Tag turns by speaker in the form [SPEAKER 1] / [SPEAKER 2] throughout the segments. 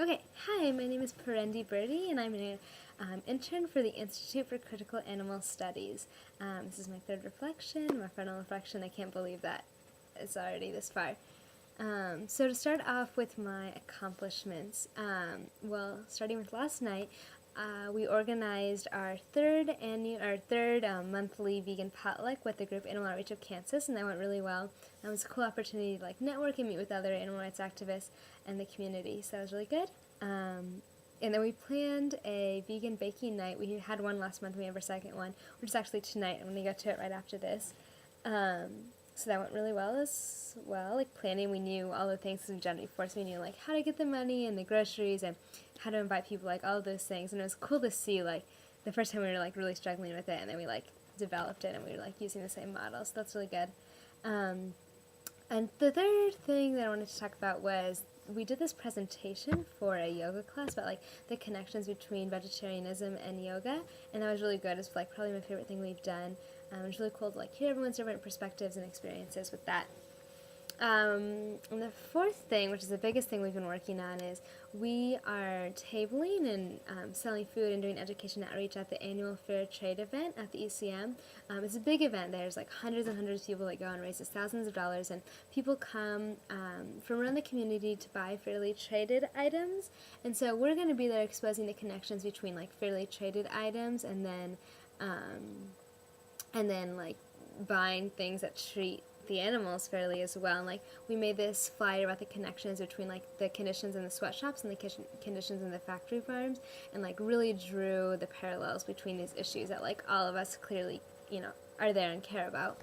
[SPEAKER 1] Okay, hi, my name is Parendi Birdie, and I'm an intern for the Institute for Critical Animal Studies. This is my third reflection, my final reflection. I can't believe that it's already this far. So to start off with my accomplishments, starting with last night, we organized our third monthly vegan potluck with the group Animal Outreach of Kansas, and that went really well. It was a cool opportunity to network and meet with other animal rights activists and the community, so that was really good. And then we planned a vegan baking night. We had one last month, we have our second one, which is actually tonight. I'm going to go to it right after this. So that went really well as well. Planning, we knew all the things in January 4th, so we knew how to get the money and the groceries and how to invite people, all of those things. And it was cool to see, the first time we were really struggling with it, and then we developed it, and we were using the same model, so that's really good. And the third thing that I wanted to talk about was we did this presentation for a yoga class about the connections between vegetarianism and yoga, and that was really good. It's probably my favorite thing we've done. It was really cool to hear everyone's different perspectives and experiences with that. And the fourth thing, which is the biggest thing we've been working on, is we are tabling and selling food and doing education outreach at the annual Fair Trade event at the ECM. It's a big event. There's hundreds and hundreds of people that go and raises thousands of dollars, and people come from around the community to buy fairly traded items. And so we're going to be there exposing the connections between fairly traded items and then buying things that treat the animals fairly as well. And we made this flyer about the connections between the conditions in the sweatshops and the conditions in the factory farms, and really drew the parallels between these issues that all of us clearly are there and care about.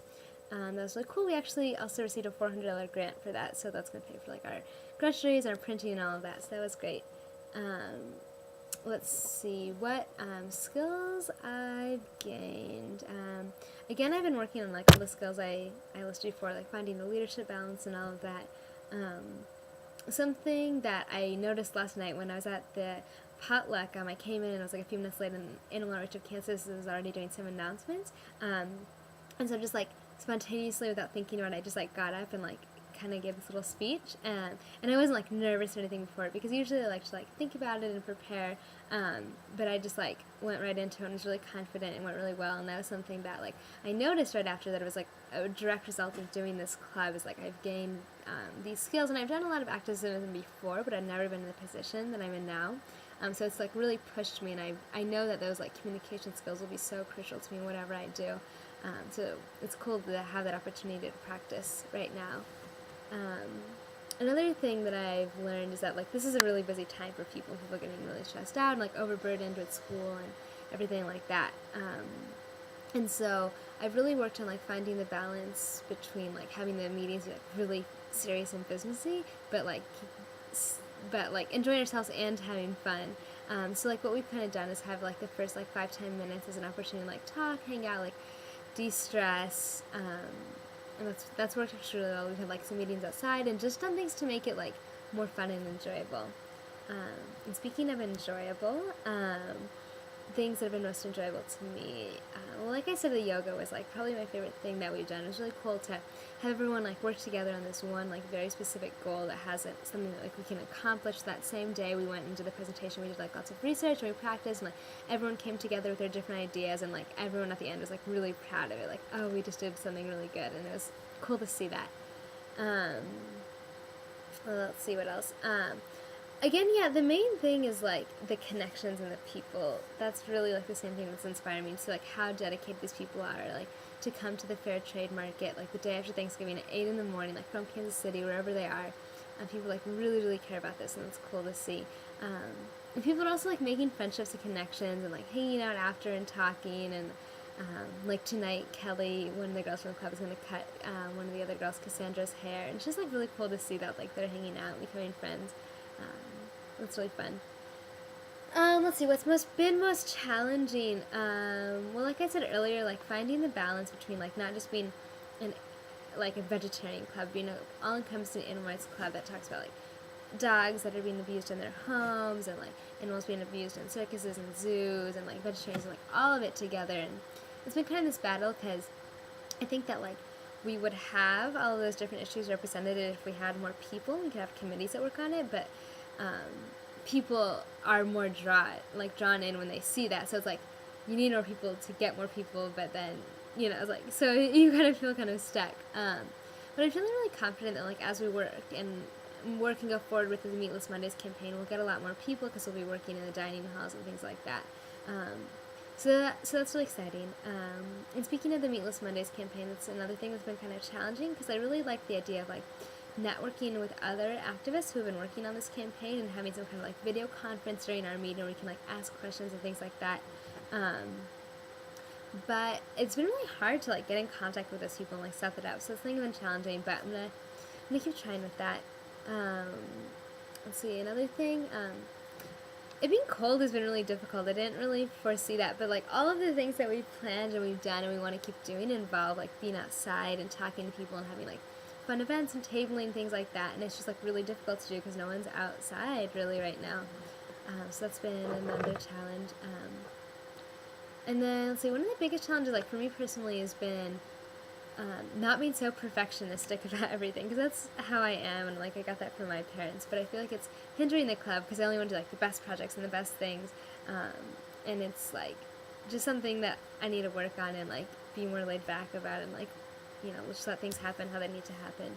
[SPEAKER 1] That was really cool. We actually also received a $400 grant for that, so that's going to pay for our groceries and our printing and all of that, so that was great. Let's see what skills I've gained. Again, I've been working on all the skills I listed before, finding the leadership balance and all of that. Something that I noticed last night when I was at the potluck, I came in and I was a few minutes late, and Animal Outreach of Kansas was already doing some announcements. And so just spontaneously, without thinking about it, I just got up and kind of gave this little speech, and I wasn't nervous or anything before it, because usually I like to think about it and prepare, but I just went right into it and was really confident and went really well. And that was something that I noticed right after, that it was a direct result of doing this club, is I've gained these skills, and I've done a lot of activism before, but I've never been in the position that I'm in now. So it's really pushed me, and I know that those communication skills will be so crucial to me whatever I do. So it's cool to have that opportunity to practice right now. Another thing that I've learned is that this is a really busy time for people. People are getting really stressed out and overburdened with school and everything like that. And so I've really worked on finding the balance between having the meetings be really serious and businessy, but enjoying ourselves and having fun. So what we've kind of done is have the first 5-10 minutes as an opportunity to talk, hang out, de-stress. And that's worked really well. We've had some meetings outside and just done things to make it more fun and enjoyable. And speaking of enjoyable, things that have been most enjoyable to me, like I said, the yoga was probably my favorite thing that we've done. It was really cool to have everyone work together on this one very specific goal that has something that we can accomplish that same day. We went into the presentation, we did lots of research, and we practiced, and everyone came together with their different ideas, and everyone at the end was really proud of it, oh, we just did something really good, and it was cool to see that. Well, let's see what else. Again, yeah, the main thing is the connections and the people. That's really the same thing that's inspiring me to how dedicated these people are, to come to the fair trade market the day after Thanksgiving at 8 in the morning, from Kansas City, wherever they are. People really, really care about this, and it's cool to see. And people are also making friendships and connections, and hanging out after and talking. And tonight, Kelly, one of the girls from the club, is going to cut one of the other girls, Cassandra's, hair, and it's just really cool to see that they're hanging out and becoming friends. It's really fun. Let's see, what's been most challenging? Well, like I said earlier, finding the balance between not just being a vegetarian club, being an all-encompassing animal rights club that talks about dogs that are being abused in their homes, and animals being abused in circuses and zoos, and vegetarians, and all of it together. And it's been kind of this battle, because I think that we would have all of those different issues represented if we had more people. We could have committees that work on it, but people are more drawn in when they see that. So it's like you need more people to get more people, but then it's like so you kind of feel kind of stuck. But I'm feeling really confident that like as we work and go forward with the Meatless Mondays campaign, we'll get a lot more people because we'll be working in the dining halls and things like that. So that's really exciting. And speaking of the Meatless Mondays campaign, that's another thing that's been kind of challenging because I really like the idea of like networking with other activists who have been working on this campaign and having some kind of like video conference during our meeting where we can like ask questions and things like that. But it's been really hard to like get in contact with those people and like set that up. So it's been challenging, but I'm gonna keep trying with that. Let's see, another thing. It being cold has been really difficult. I didn't really foresee that, but like all of the things that we've planned and we've done and we want to keep doing involve like being outside and talking to people and having like fun events and tabling, things like that. And it's just like really difficult to do because no one's outside really right now. So that's been another challenge. And then let's see, one of the biggest challenges like for me personally has been not being so perfectionistic about everything, because that's how I am, and like I got that from my parents, but I feel like it's hindering the club because I only want to do like the best projects and the best things, and it's like just something that I need to work on and like be more laid back about and like just let things happen how they need to happen.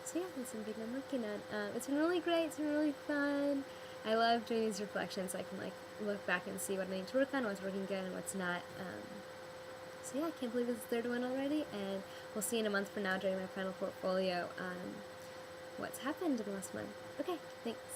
[SPEAKER 1] So yeah, that's something I'm working on. It's been really great. It's been really fun. I love doing these reflections so I can like look back and see what I need to work on, what's working good and what's not. So yeah, I can't believe it's the third one already, and we'll see in a month from now during my final portfolio what's happened in the last month. Okay, thanks.